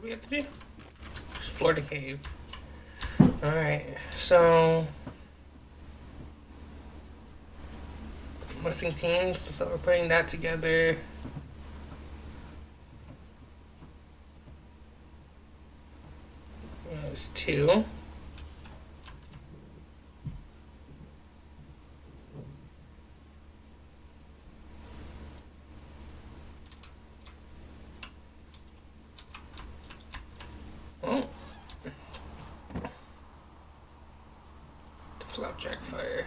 we have to do? Explore the cave. Alright, so... missing teams, so we're putting that together. There's 2. Oh. The flapjack fire.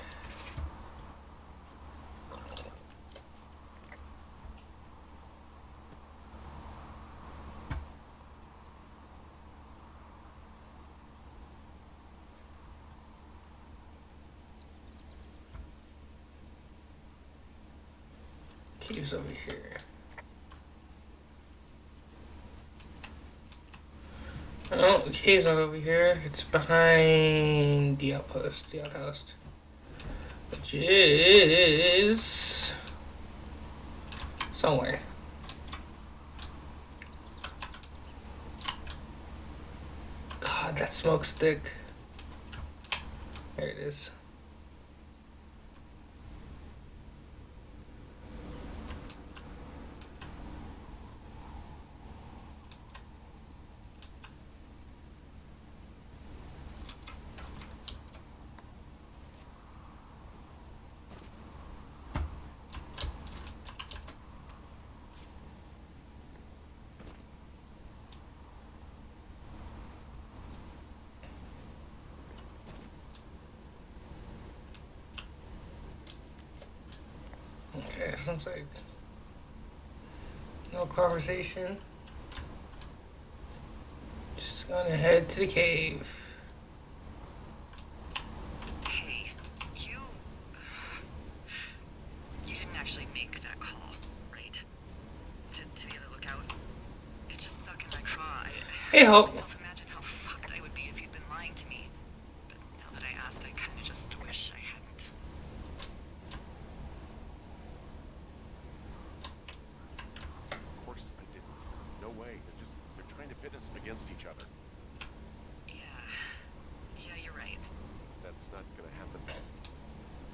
Cave's over here. Oh, the cave's not over here. It's behind the outpost, the outhouse. Which is... somewhere. God, that smoke stick. There it is. Okay, sounds like no conversation. Just gonna head to the cave. Hey, you didn't actually make that call, right? To be on the lookout. It just stuck in my craw. Hey, Hope. Imagine how fucked I would be if you'd been lying to me. But now that I asked, I kind of just wish I hadn't. Of course I didn't. No way. They're trying to pit us against each other. Yeah, you're right. That's not gonna happen.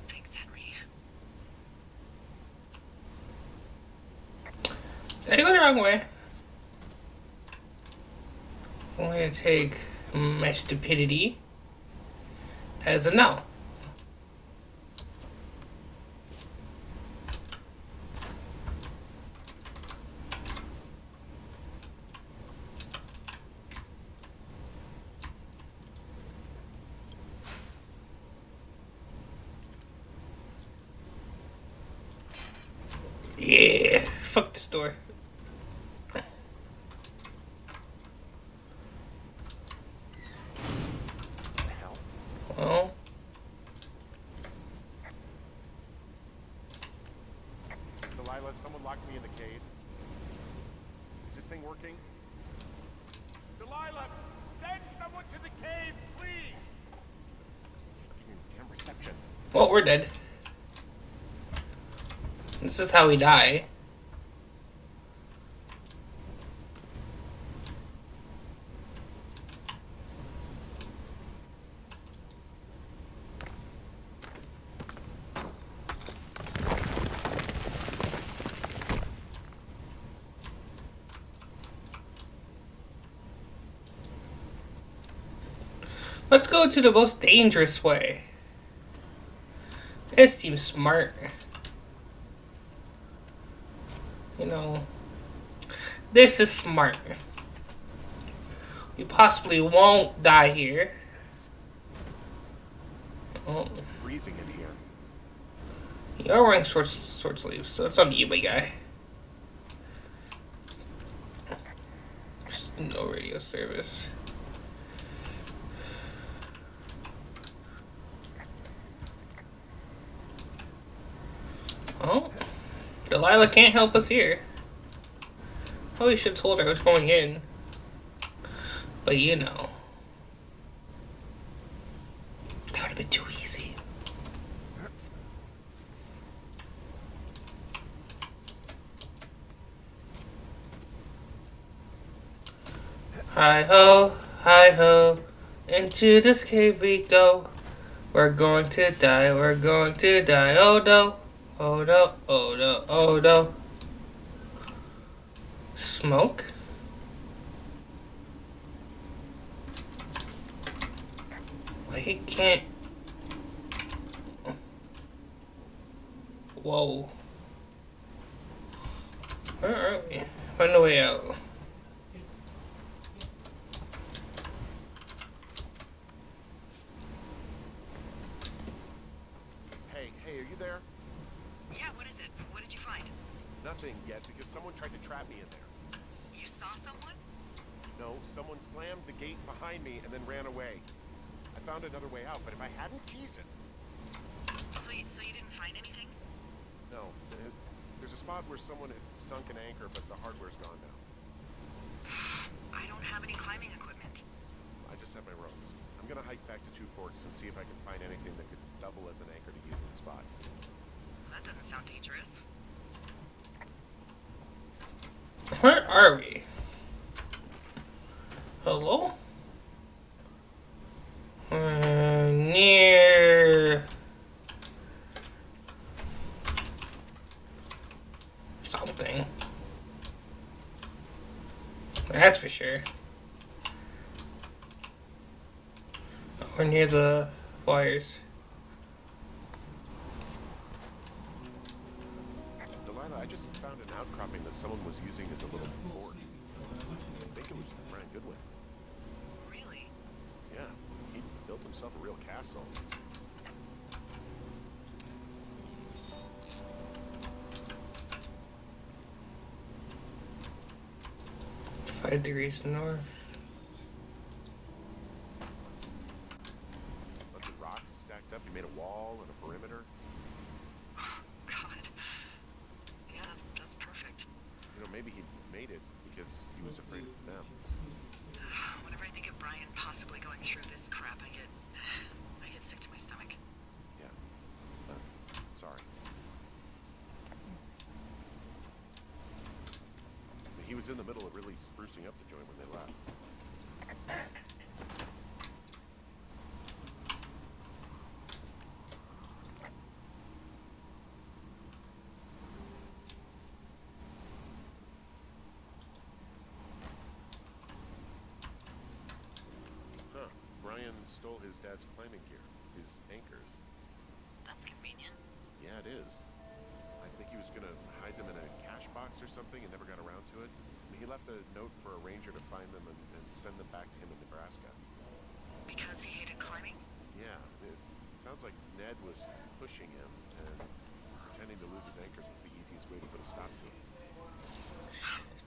Thanks, Henry. Did I go the wrong way? I'm gonna take my stupidity as a no. Yeah, fuck this door. Well, Delilah, someone locked me in the cave. Is this thing working? Delilah, send someone to the cave, please! Give me damn reception. well, we're dead. This is how we die. Let's go to the most dangerous way. This seems smart. You know, this is smart. We possibly won't die here. Oh, Freezing in here. you're wearing short sleeves, so it's up to you, big guy. There's no radio service. Oh, Delilah can't help us here. Probably should have told her I was going in. But you know. That would have been too easy. hi ho, into this cave we go. We're going to die, we're going to die, oh no, oh no, oh no, oh no. Smoke? Why can't... Whoa. Where are we? Find a way out. Hey, are you there? Yeah, what is it? What did you find? Nothing yet, because someone tried to trap me in there. You saw someone? No, someone slammed the gate behind me and then ran away. I found another way out, but if I hadn't, Jesus. So you didn't find anything? No, there's a spot where someone had sunk an anchor, but the hardware's gone now. I don't have any climbing equipment. I just have my ropes. I'm gonna hike back to Two Forks and see if I can find anything that could double as an anchor to use in the spot. That doesn't sound dangerous. Where are we? Hello? Near... something. That's for sure. We're near the wires. Delilah, I just found an outcropping that someone was using as a little fort. I think it was Brian Goodwin. Really? Yeah, he built himself a real castle. 5 degrees north. Bunch of rocks stacked up. He made a wall and a perimeter. God. Yeah, that's perfect. You know, maybe he made it because he was afraid of them. Whenever I think of Brian possibly going through this crap, I get sick to my stomach. Yeah. Sorry. He was in the middle of really sprucing up the joint when they left. Huh. Brian stole his dad's climbing gear, his anchors. That's convenient. Yeah, it is. I think he was gonna hide them in a cash box or something and never got around to it. I mean, he left a note for a ranger to find them and send them back to him in Nebraska. Because he hated climbing? Yeah, it sounds like Ned was pushing him, and pretending to lose his anchors was the easiest way to put a stop to him.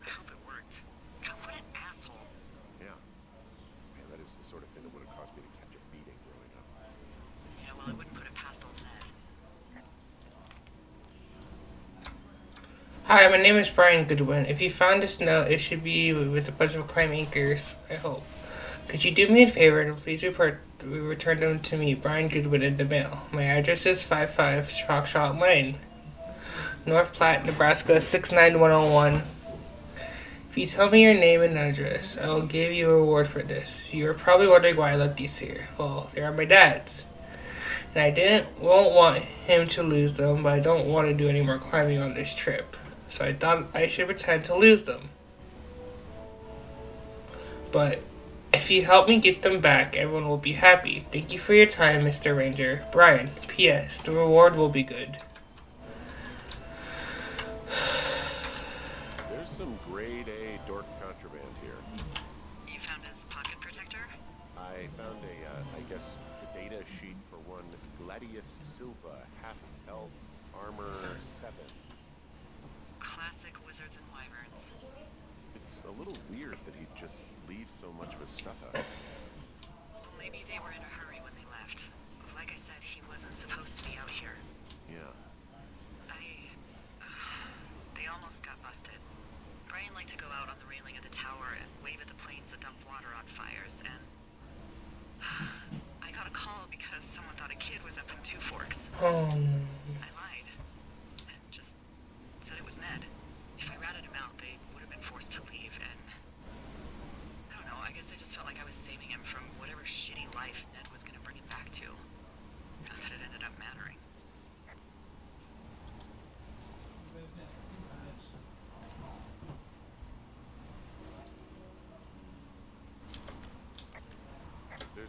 I hope it worked. God, what an asshole. Yeah. Yeah, that is the sort of thing that would have caused me to catch a beating growing up. Yeah, well, I wouldn't put it past old Ned. Hi, my name is Brian Goodwin. If you found this note, it should be with a bunch of climb anchors, I hope. Could you do me a favor and please return them to me, Brian Goodwin, in the mail? My address is 55 Chalkshot Lane, North Platte, Nebraska 69101. If you tell me your name and address, I will give you a reward for this. You are probably wondering why I left these here. Well, they are my dad's. And I won't want him to lose them, but I don't want to do any more climbing on this trip. So I thought I should pretend to lose them. But if you help me get them back, everyone will be happy. Thank you for your time, Mr. Ranger. Brian, P.S. The reward will be good. There's some grade A dork contraband here. You found his pocket protector? I found I guess, a data sheet for one Gladius Silva, half-elf, armor 7. Classic wizards and wyverns. It's a little weird that he'd just leave so much of his stuff out here. Well, maybe they were in a hurry when they left. Like I said, he wasn't supposed to be out here. Yeah. They almost got busted. Brian liked to go out on the railing of the tower and wave at the planes that dumped water on fires, and I got a call because someone thought a kid was up in Two Forks. I lied and just said it was Ned. If I ratted him out, they would have been forced to leave, and I don't know, I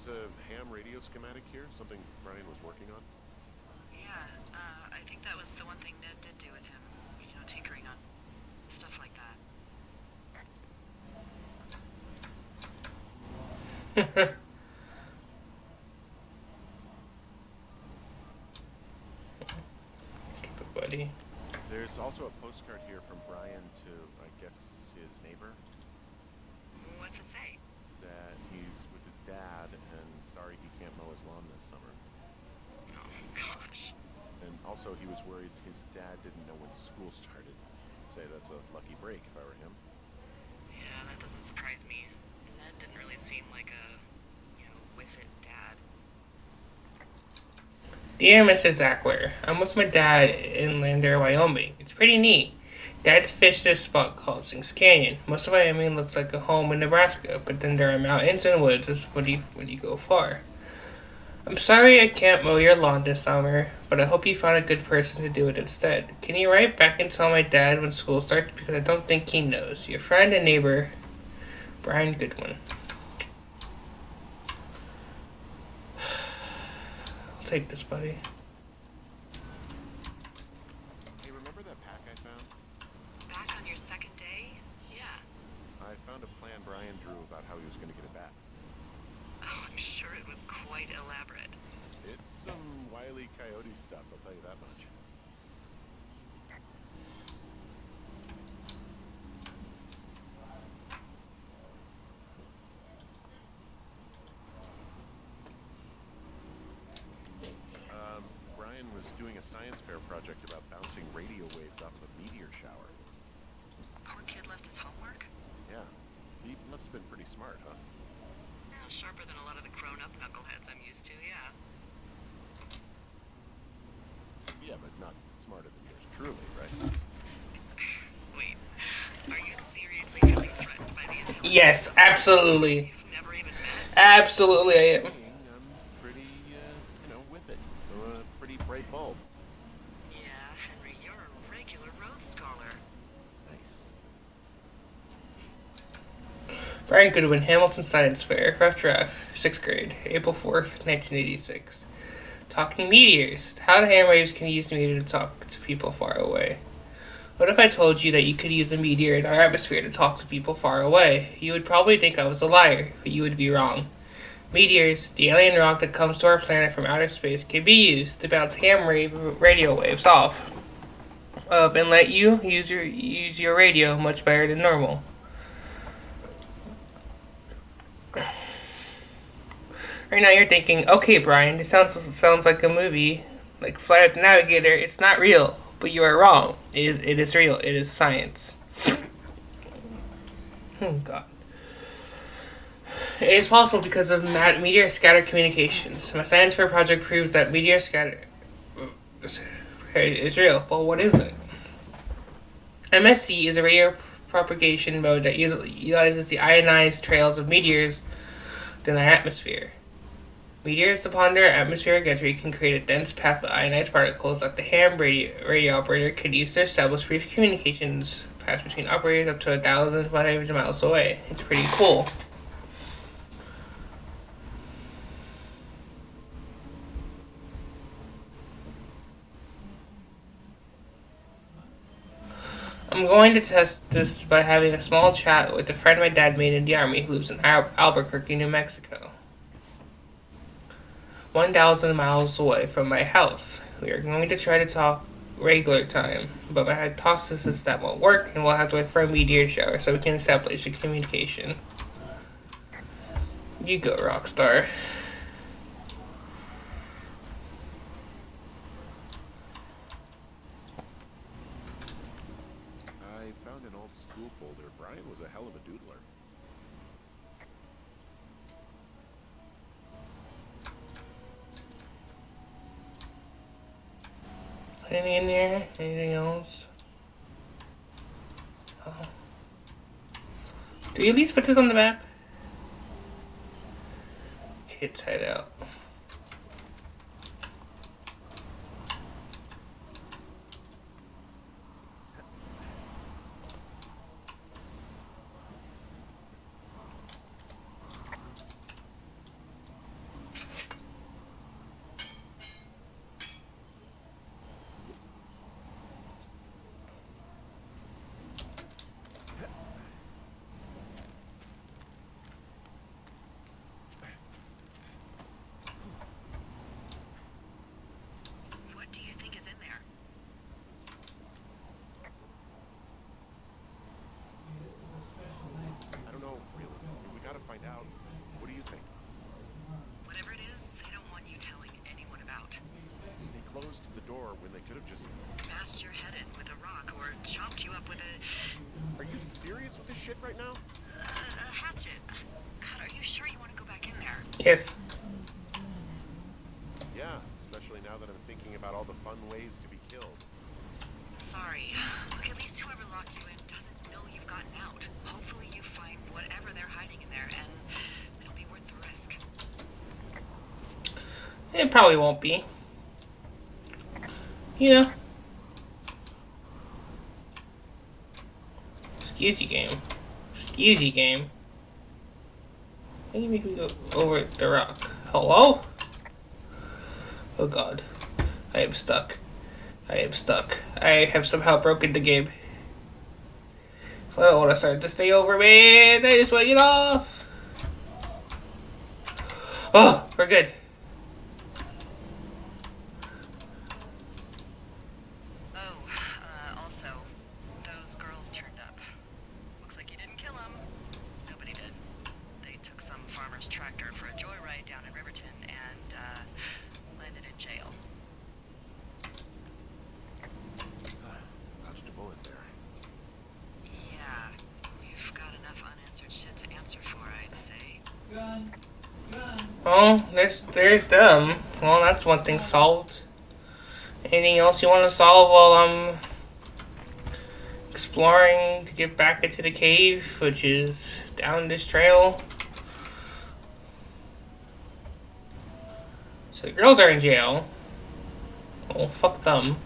There's a ham radio schematic here, something Brian was working on. Yeah, I think that was the one thing Ned did do with him. You know, tinkering on stuff like that. Keep it, buddy. There's also a postcard here from Brian to, I guess, his neighbor. What's it say? That he's with his dad and sorry he can't mow his lawn this summer. Oh, gosh. And also he was worried his dad didn't know when school started. I'd say that's a lucky break if I were him. Yeah, that doesn't surprise me. Ned didn't really seem like a, with it dad. Dear Mrs. Zackler, I'm with my dad in Lander, Wyoming. It's pretty neat. Dad's fished at a spot called Sinks Canyon. Most of Wyoming looks like a home in Nebraska, but then there are mountains and woods when you go far. I'm sorry I can't mow your lawn this summer, but I hope you found a good person to do it instead. Can you write back and tell my dad when school starts, because I don't think he knows. Your friend and neighbor, Brian Goodwin. I'll take this, buddy. Hey, remember that pack I found? Back on your second day? Yeah. I found a plan Brian drew about how he was going to get it back. Oh, I'm sure it was quite elaborate. It's some Wile E. Coyote stuff, I'll tell you that much. Brian was doing a science fair project about bouncing radio waves off of a meteor shower. Poor kid left his homework? Yeah, he must have been pretty smart, huh? Yeah, sharper than a lot of the grown-up knuckleheads I'm used to, yeah. Yeah, but not smarter than yours truly, right? Wait, are you seriously feeling threatened by the intelligence? Yes, absolutely. You've never even met? Absolutely I am. I'm pretty, with it. I'm a pretty bright bulb. Yeah, Henry, you're a regular Rhodes Scholar. Nice. Brian Goodwin, Hamilton Science Fair, rough draft, 6th grade, April 4th, 1986. Talking meteors. How the ham waves can use meteor to talk to people far away. What if I told you that you could use a meteor in our atmosphere to talk to people far away? You would probably think I was a liar, but you would be wrong. Meteors, the alien rock that comes to our planet from outer space, can be used to bounce ham radio waves off of and let you use your radio much better than normal. Right now you're thinking, okay, Brian, this sounds like a movie, like Flight of the Navigator. It's not real, but you are wrong. It is real. It is science. Oh God. It is possible because of meteor scatter communications. My science fair project proves that meteor scatter is real. Well, what is it? MSC is a radio propagation mode that utilizes the ionized trails of meteors in the atmosphere. Meteors, upon their atmospheric entry, can create a dense path of ionized particles that the ham radio operator could use to establish brief communications paths between operators up to 1,500 miles away. It's pretty cool. I'm going to test this by having a small chat with a friend my dad made in the Army who lives in Albuquerque, New Mexico. 1,000 miles away from my house. We are going to try to talk regular time, but my hypothesis that won't work, and we'll have to wait for a meteor shower so we can establish a communication. You go, Rockstar. I found an old school folder. Brian was a hell of a doodler. Anything in there? Anything else? Oh. Do you at least put this on the map? Kids head out. shit right now? Hatchet. God, are you sure you want to go back in there? Yes. Yeah, especially now that I'm thinking about all the fun ways to be killed. I'm sorry. Look, at least whoever locked you in doesn't know you've gotten out. Hopefully you find whatever they're hiding in there, and it'll be worth the risk. It probably won't be. You know. Excuse you, game. Excuse you, game. Why do you make me go over the rock? Hello? Oh god. I am stuck. I am stuck. I have somehow broken the game. I don't want to start to stay over, man. I just want to get off. Oh, we're good. Oh, also, those girls turned up. Looks like you didn't kill them. Nobody did. They took some farmer's tractor for a joyride down in Riverton and, landed in jail. Dodged a bullet there. Yeah, we've got enough unanswered shit to answer for, I'd say. Oh, there's them. Well, that's one thing solved. Anything else you want to solve while I'm exploring to get back into the cave, which is down this trail? So the girls are in jail. Well, fuck them.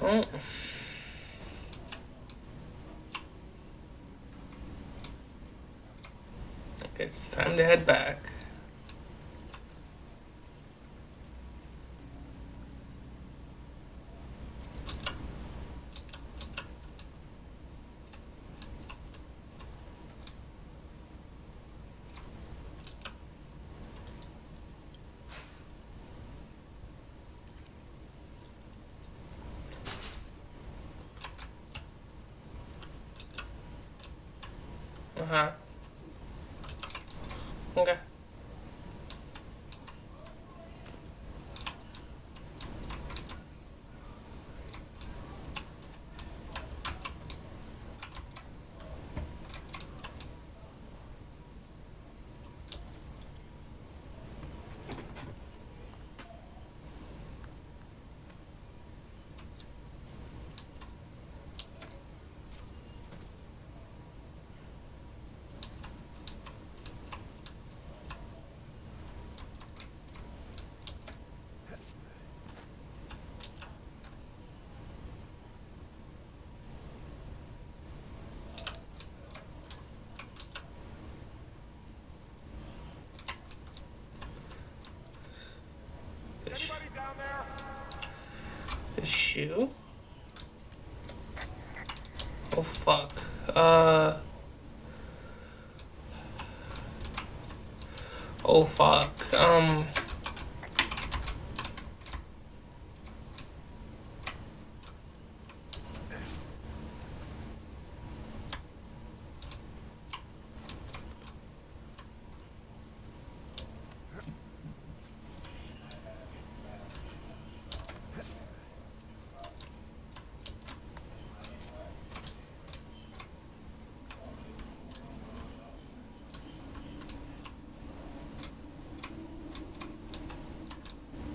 Oh. It's time to head back. Uh-huh. Okay. Is anybody down there? The shoe? Oh fuck. Oh fuck.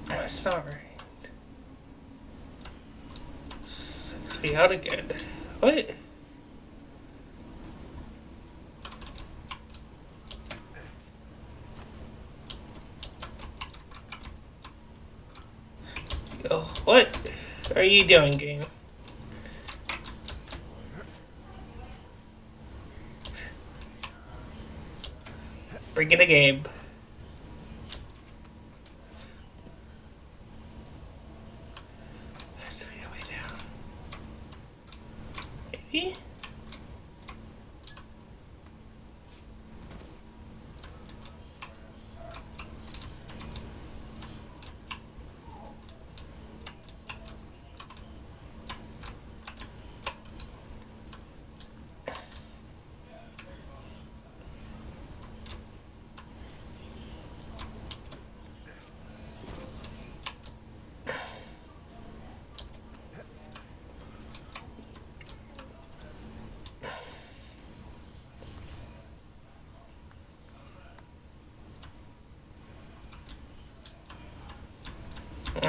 That's not right. Be out again. What? Yo, what are you doing, game? Bring it a game. Has to be a way down. Maybe?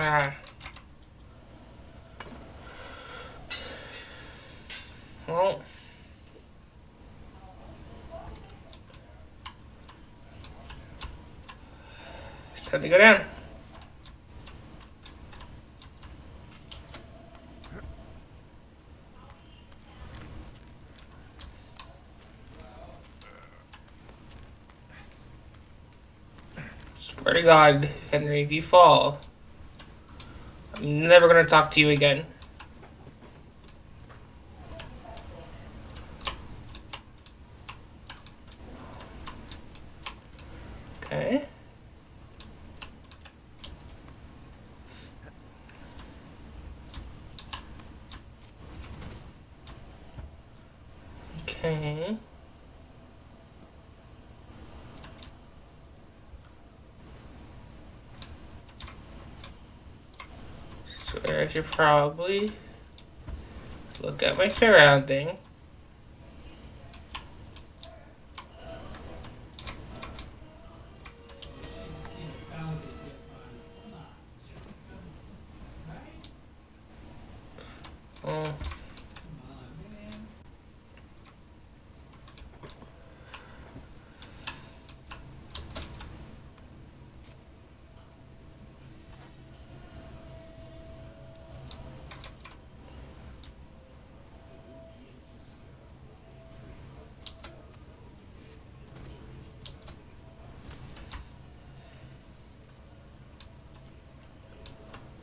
Ah. Well. It's time to go down. Swear to God, Henry, if you fall, I'm never gonna talk to you again. Okay. Okay. So I should probably look at my surrounding. Oh.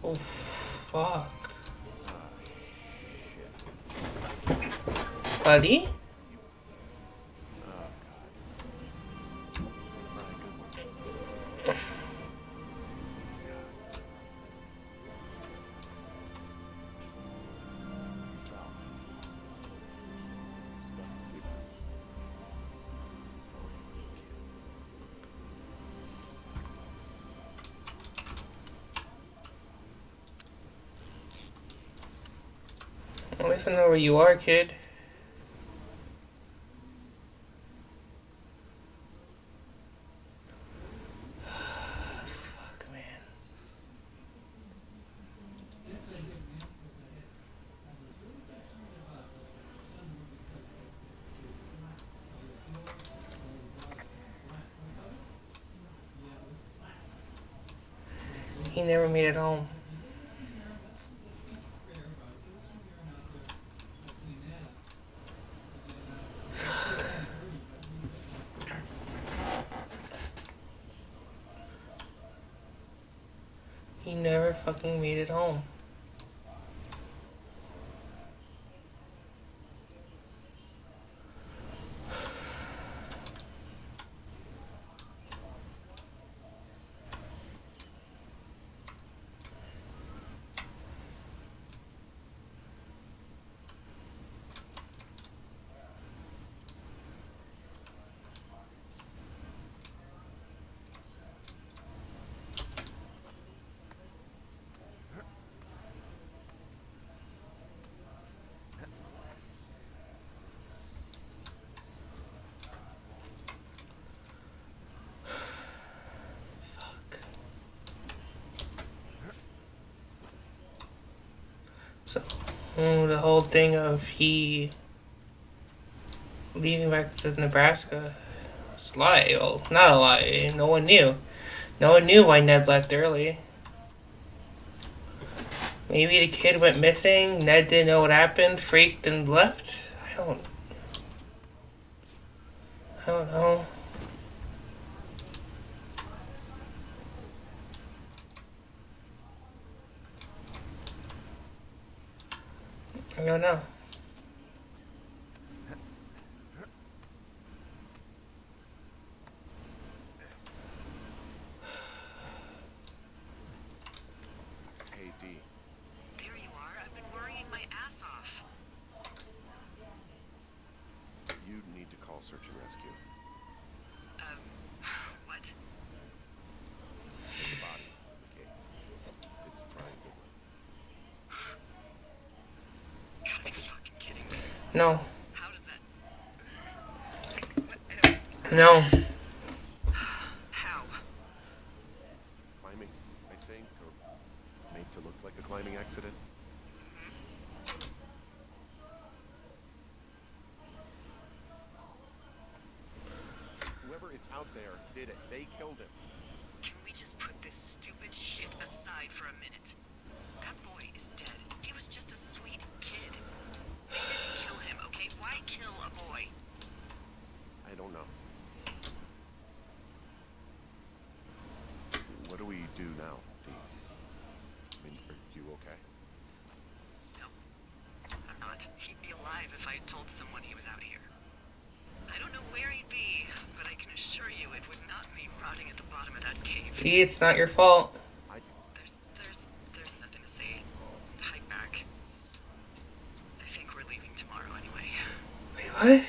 Oh, fuck. Buddy? At least I know where you are, kid. Fuck, man. He never made it home. He never fucking made it home. So, the whole thing of he leaving back to Nebraska was a lie. Well, not a lie. No one knew. No one knew why Ned left early. Maybe the kid went missing, Ned didn't know what happened, freaked and left? I don't know. I don't know. Hey, D. There you are. I've been worrying my ass off. You need to call search and rescue. What? There's a body on the gate. It's Brian Goodwin. Gotta be fucking kidding me. No. How does that... No. How? Climbing, I think, or out there did it. They killed him. Can we just put this stupid shit aside for a minute? That boy is dead. He was just a sweet kid. They didn't kill him, okay? Why kill a boy? I don't know. What do we do now, Dee? I mean, are you okay? No, I'm not. He'd be alive if I had told someone he was out here. I don't know where he'd be, but I can assure you it would not be rotting at the bottom of that cave. Dee, it's not your fault. There's nothing to say. Hike back. I think we're leaving tomorrow anyway. Wait, what?